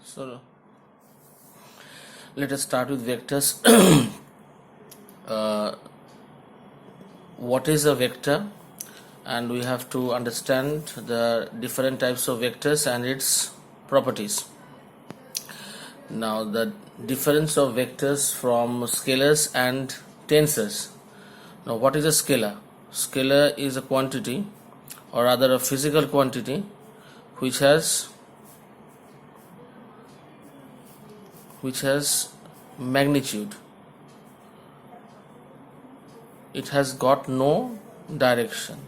So let us start with vectors. What is a vector? And we have to understand the different types of vectors and its properties. Now, the difference of vectors from scalars and tensors. Now, what is a scalar? Scalar is a quantity, or rather a physical quantity, which has magnitude. It has got no direction.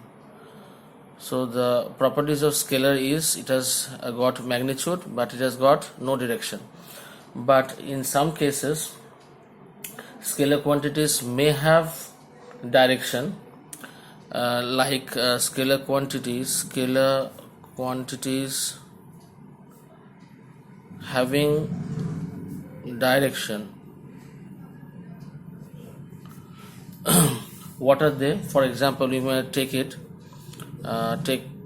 So the properties of scalar is it has got magnitude, but it has got no direction. But in some cases, scalar quantities may have direction, like scalar quantities having direction. What are they? For example, we may take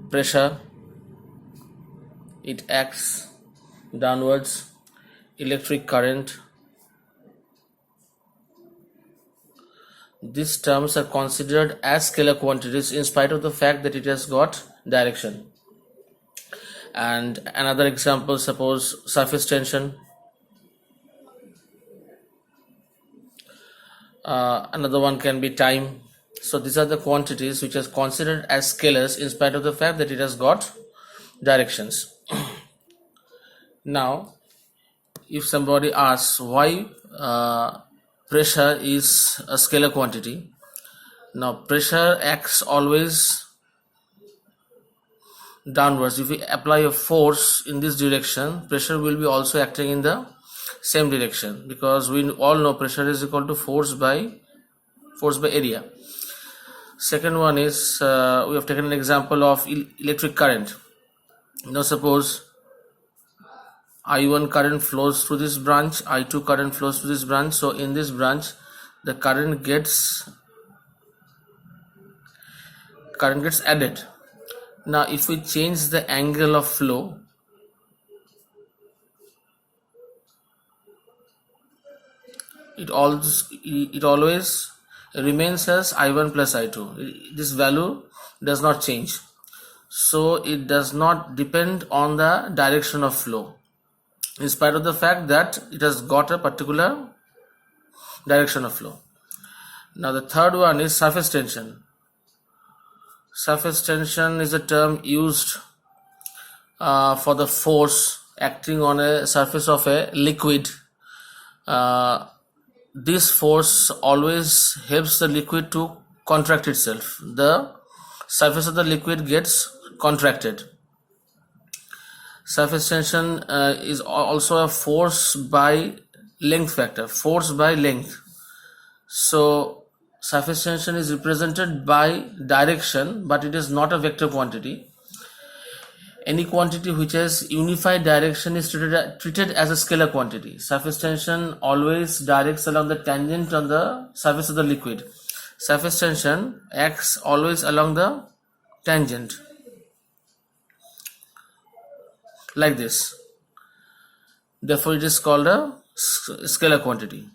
pressure. It acts downwards. Electric current. These terms are considered as scalar quantities in spite of the fact that it has got direction. And another example, suppose surface tension. Another one can be time. So these are the quantities which are considered as scalars in spite of the fact that it has got directions. Now, if somebody asks why pressure is a scalar quantity, now pressure acts always downwards. If we apply a force in this direction, pressure will be also acting in the same direction, because we all know pressure is equal to force by area. Second one is we have taken an example of electric current. Now suppose I1 current flows through this branch, I2 current flows through this branch. So in this branch, the current gets added. Now if we change the angle of flow, it always remains as I1 plus I2. This value does not change. So it does not depend on the direction of flow, in spite of the fact that it has got a particular direction of flow. Now the third one is surface tension. Surface tension is a term used for the force acting on a surface of a liquid. This force always helps the liquid to contract itself. The surface of the liquid gets contracted. Surface tension is also a force by length factor, force by length. So surface tension is represented by direction, but it is not a vector quantity. Any quantity which has unified direction is treated as a scalar quantity. Surface tension always directs along the tangent on the surface of the liquid. Surface tension acts always along the tangent, like this. Therefore, it is called a scalar quantity.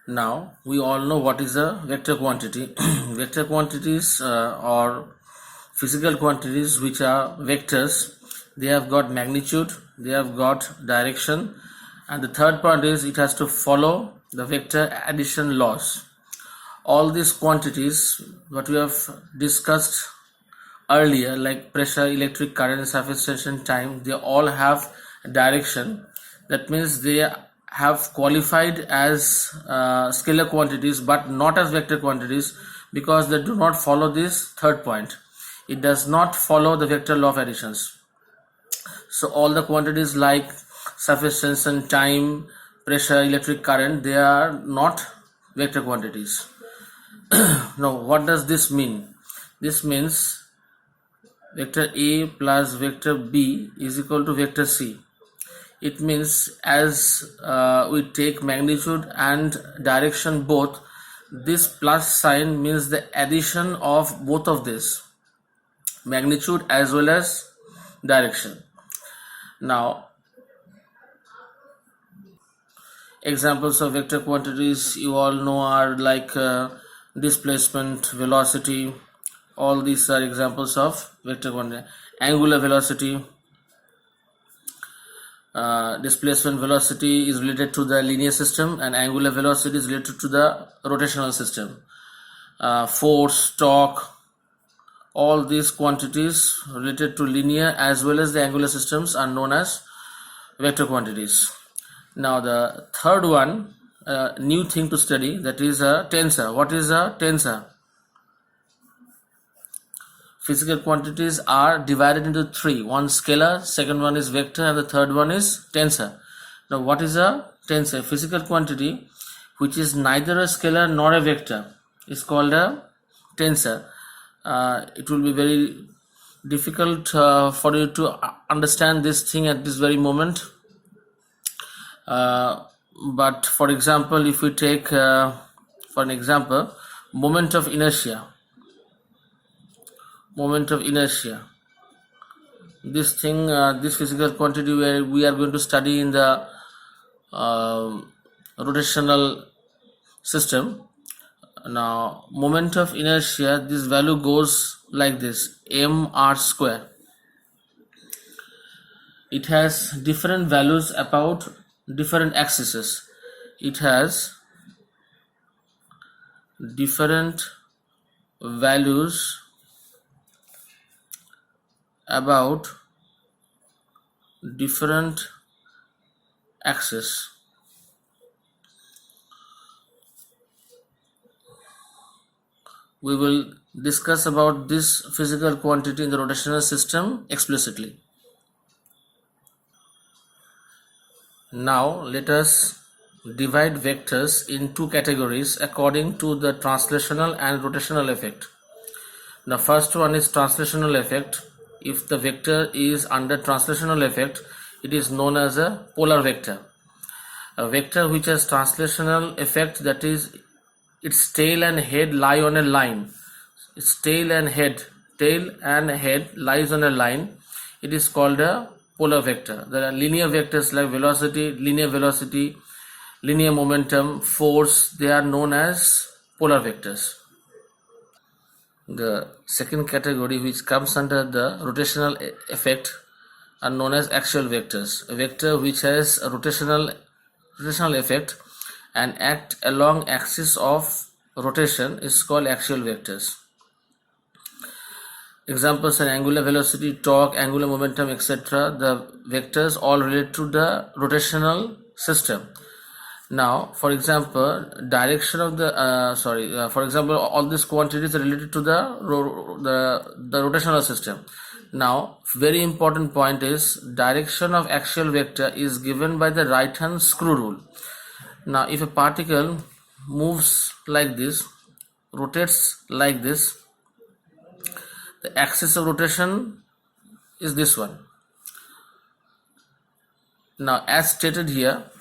Now, we all know what is a vector quantity. Vector quantities or physical quantities which are vectors, they have got magnitude, they have got direction, and the third part is it has to follow the vector addition laws. All these quantities, what we have discussed earlier, like pressure, electric current, surface tension, time, they all have direction. That means they have qualified as scalar quantities, but not as vector quantities, because they do not follow this third point. It does not follow the vector law of additions. So all the quantities like surface tension, time, pressure, electric current, they are not vector quantities. Now what does this mean? This means vector A plus vector B is equal to vector C. It means as we take magnitude and direction both, this plus sign means the addition of both of this, magnitude as well as direction. Now, examples of vector quantities you all know are like displacement, velocity. All these are examples of vector quantity. Angular velocity, displacement velocity is related to the linear system, and angular velocity is related to the rotational system. Force, torque, all these quantities related to linear as well as the angular systems are known as vector quantities. Now the third one, new thing to study, that is a tensor. What is a tensor? Physical quantities are divided into three. One scalar, second one is vector, and the third one is tensor. Now what is a tensor? Physical quantity which is neither a scalar nor a vector is called a tensor. It will be very difficult for you to understand this thing at this very moment. But for example, if we take for an example, moment of inertia, this thing, this physical quantity where we are going to study in the rotational system. Now moment of inertia, this value goes like this, mr square. It has different values about different axes. It has different values about different axes. We will discuss about this physical quantity in the rotational system explicitly. Now let us divide vectors in two categories according to the translational and rotational effect. The first one is translational effect. If the vector is under translational effect, it is known as a polar vector. A vector which has translational effect, that is its tail and head lie on a line. Its tail and head lies on a line. It is called a polar vector. There are linear vectors like velocity, linear momentum, force. They are known as polar vectors. The second category, which comes under the rotational effect, are known as axial vectors. A vector which has a rotational effect and act along axis of rotation is called axial vectors. Examples are angular velocity, torque, angular momentum, etc. The vectors all relate to the rotational system. Now, for example, direction of the for example, all these quantities are related to the rotational system. Now, very important point is direction of axial vector is given by the right hand screw rule. Now, if a particle moves like this, rotates like this, the axis of rotation is this one. Now, as stated here,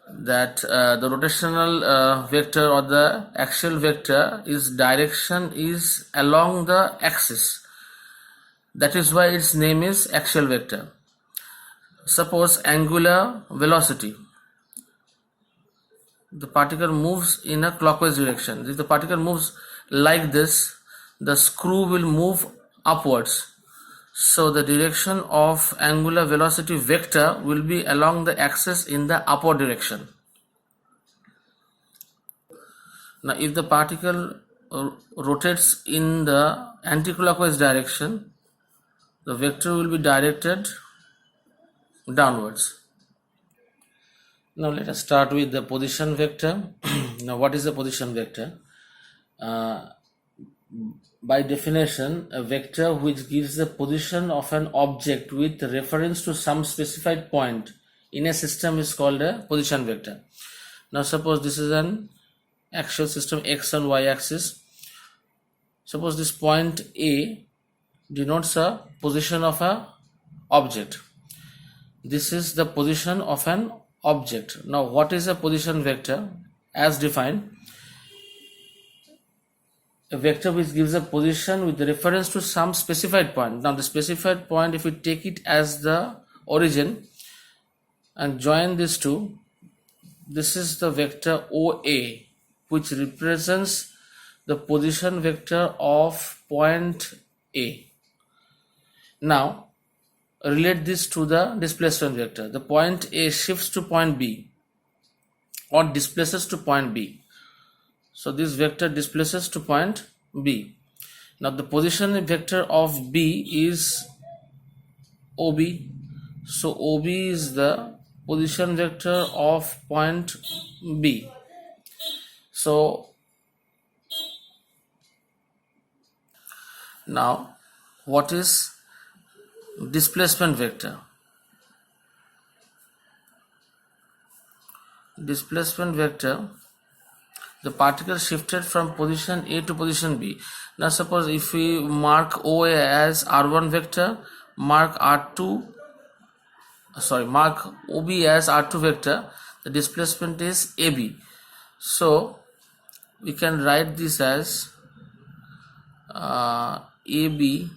that the rotational vector or the axial vector is direction is along the axis. That is why its name is axial vector. Suppose angular velocity, the particle moves in a clockwise direction. If the particle moves like this, the screw will move upwards. So the direction of angular velocity vector will be along the axis in the upward direction. Now if the particle rotates in the anti-clockwise direction, the vector will be directed downwards. Now let us start with the position vector. Now what is the position vector? By definition, a vector which gives the position of an object with reference to some specified point in a system is called a position vector. Now suppose this is an axial system, x and y axis. Suppose this point A denotes a position of an object. This is the position of an object. Now what is a position vector? As defined, a vector which gives a position with reference to some specified point. Now the specified point, if we take it as the origin and join these two, this is the vector OA, which represents the position vector of point A. Now relate this to the displacement vector. The point A shifts to point B or displaces to point B. So this vector displaces to point B. Now the position vector of B is OB. So OB is the position vector of point B. So now what is displacement vector? Displacement vector, the particle shifted from position A to position B. Now suppose if we mark OA as R1 vector, mark OB as R2 vector, the displacement is AB. So we can write this as AB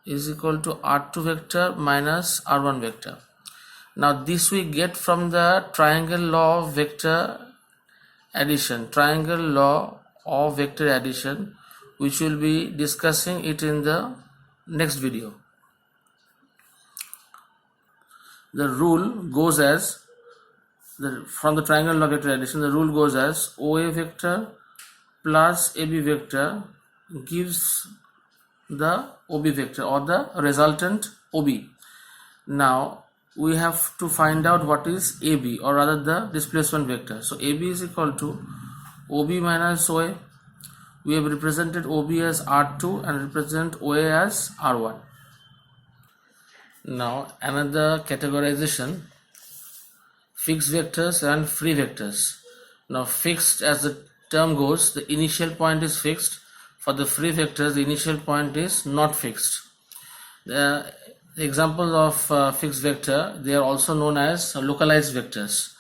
is equal to R2 vector minus R1 vector. Now this we get from the triangle law of vector addition, which will be discussing it in the next video. The rule goes as, from the triangle law of vector addition, the rule goes as OA vector plus AB vector gives the OB vector or the resultant OB. Now we have to find out what is AB, or rather the displacement vector. So AB is equal to OB minus OA. We have represented OB as R2 and represent OA as R1. Now another categorization, fixed vectors and free vectors. Now fixed, as the term goes, the initial point is fixed. For the free vectors, the initial point is not fixed. The examples of fixed vector, they are also known as localized vectors.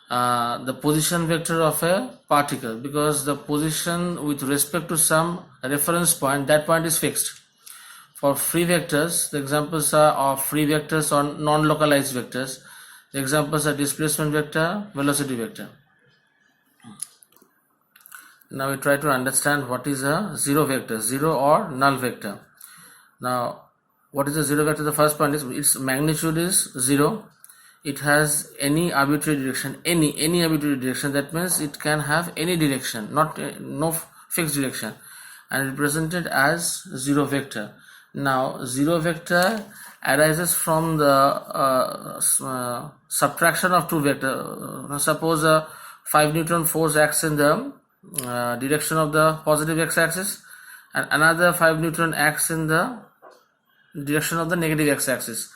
The position vector of a particle, because the position with respect to some reference point, that point is fixed. For free vectors, the examples are of free vectors or non-localized vectors. The examples are displacement vector, velocity vector. Now we try to understand what is a zero vector, zero or null vector. Now what is a zero vector? The first point is its magnitude is 0. It has any arbitrary direction, any arbitrary direction. That means it can have any direction, no fixed direction, and represented as zero vector. Now zero vector arises from the subtraction of two vectors. Suppose a 5 Newton force acts in the direction of the positive x-axis, and another 5 Newton acts in the direction of the negative x-axis.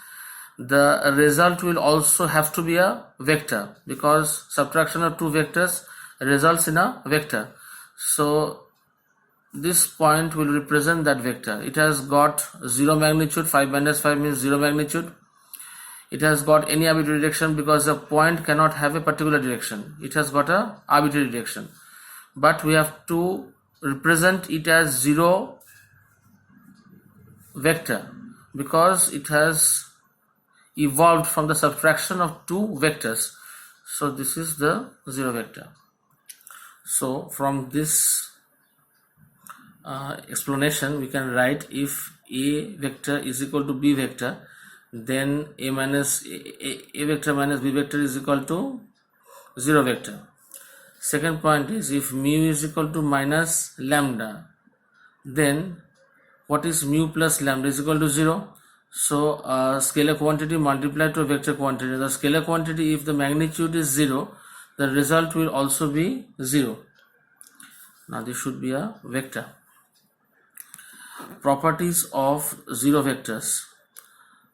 The result will also have to be a vector, because subtraction of two vectors results in a vector. So this point will represent that vector. It has got zero magnitude, 5 minus 5 means zero magnitude. It has got any arbitrary direction, because the point cannot have a particular direction. It has got a arbitrary direction. But we have to represent it as zero vector, because it has evolved from the subtraction of two vectors. So this is the zero vector. So from this explanation, we can write, if A vector is equal to B vector, then A vector minus B vector is equal to zero vector. Second point is, if mu is equal to minus lambda, then what is mu plus lambda is equal to 0. So scalar quantity multiplied to a vector quantity. The scalar quantity, if the magnitude is 0, the result will also be 0. Now this should be a vector. Properties of zero vectors.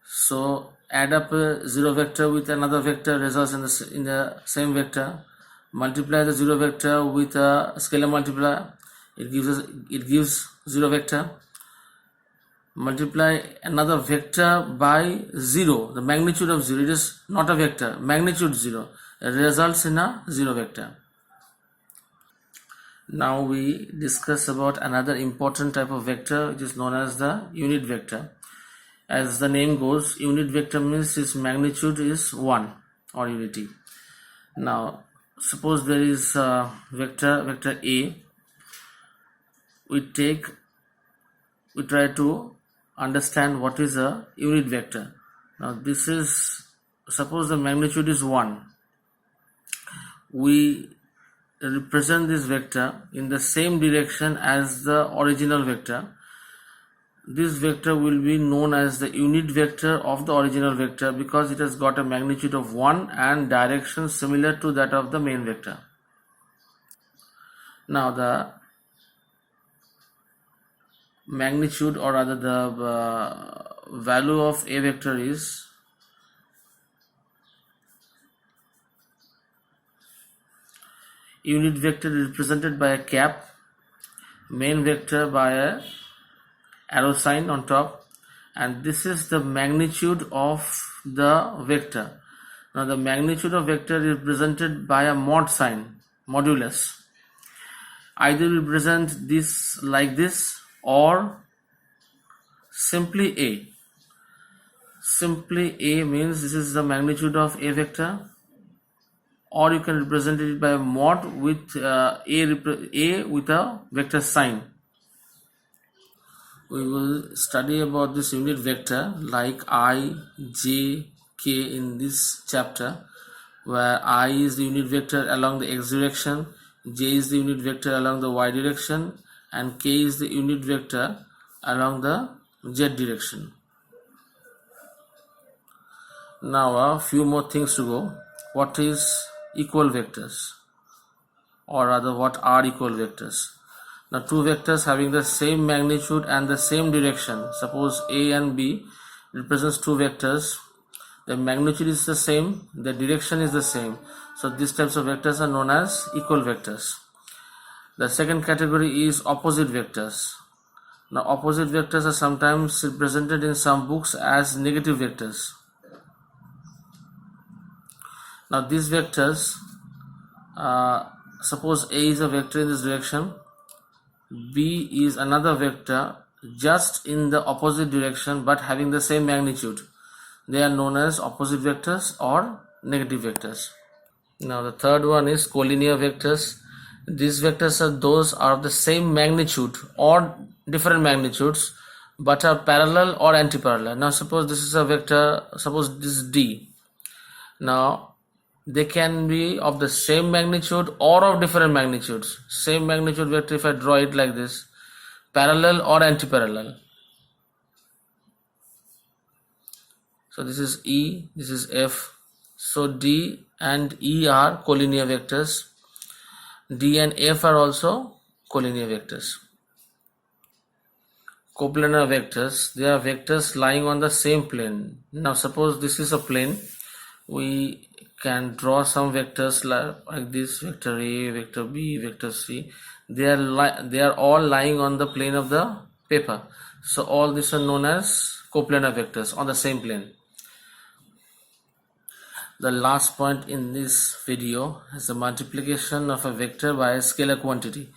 So add up a zero vector with another vector, results in the same vector. Multiply the zero vector with a scalar multiplier, it gives zero vector. Multiply another vector by 0, the magnitude of 0, it is not a vector, magnitude 0, it results in a zero vector. Now we discuss about another important type of vector, which is known as the unit vector. As the name goes, unit vector means its magnitude is 1 or unity. Now suppose there is a vector A. We try to understand what is a unit vector. Now this is, suppose the magnitude is 1. We represent this vector in the same direction as the original vector. This vector will be known as the unit vector of the original vector because it has got a magnitude of 1 and direction similar to that of the main vector. Now the magnitude, or rather the value of a vector is unit vector represented by a cap, main vector by a arrow sign on top, and this is the magnitude of the vector. Now the magnitude of vector is represented by a mod sign, modulus. Either we present this like this or simply A. Simply A means this is the magnitude of a vector, or you can represent it by a mod with A with a vector sign. We will study about this unit vector like I, J, K in this chapter, where I is the unit vector along the x direction, J is the unit vector along the y direction, and K is the unit vector along the z direction. Now a few more things to go. What is equal vectors, or rather what are equal vectors? Now two vectors having the same magnitude and the same direction, suppose A and B represents two vectors, the magnitude is the same, the direction is the same, so these types of vectors are known as equal vectors. The second category is opposite vectors. Now opposite vectors are sometimes represented in some books as negative vectors. Now these vectors, suppose A is a vector in this direction, B is another vector just in the opposite direction but having the same magnitude. They are known as opposite vectors or negative vectors. Now the third one is collinear vectors. These vectors are those are of the same magnitude or different magnitudes but are parallel or antiparallel. Now suppose this is a vector, suppose this is D. Now they can be of the same magnitude or of different magnitudes. Same magnitude vector, if I draw it like this, parallel or antiparallel. So this is E, this is F. So D and E are collinear vectors. D and F are also collinear vectors. Coplanar vectors, they are vectors lying on the same plane. Now suppose this is a plane, we can draw some vectors like this, vector A, vector B, vector C. They are all lying on the plane of the paper. So all these are known as coplanar vectors on the same plane. The last point in this video is the multiplication of a vector by a scalar quantity.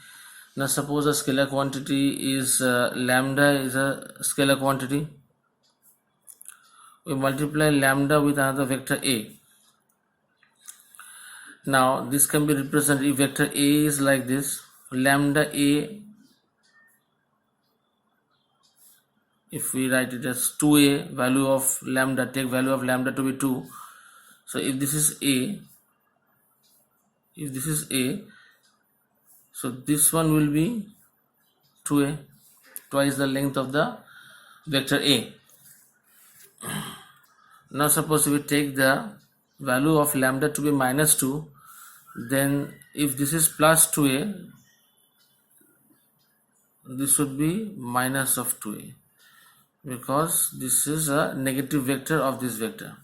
Now suppose a scalar quantity is lambda is a scalar quantity. We multiply lambda with another vector A. Now this can be represented, if vector A is like this, lambda A, if we write it as 2A, value of lambda, take value of lambda to be 2. So if this is A, so this one will be 2A, twice the length of the vector A. Now suppose we take the value of lambda to be minus 2, then if this is plus 2A, this would be minus of 2A, because this is a negative vector of this vector.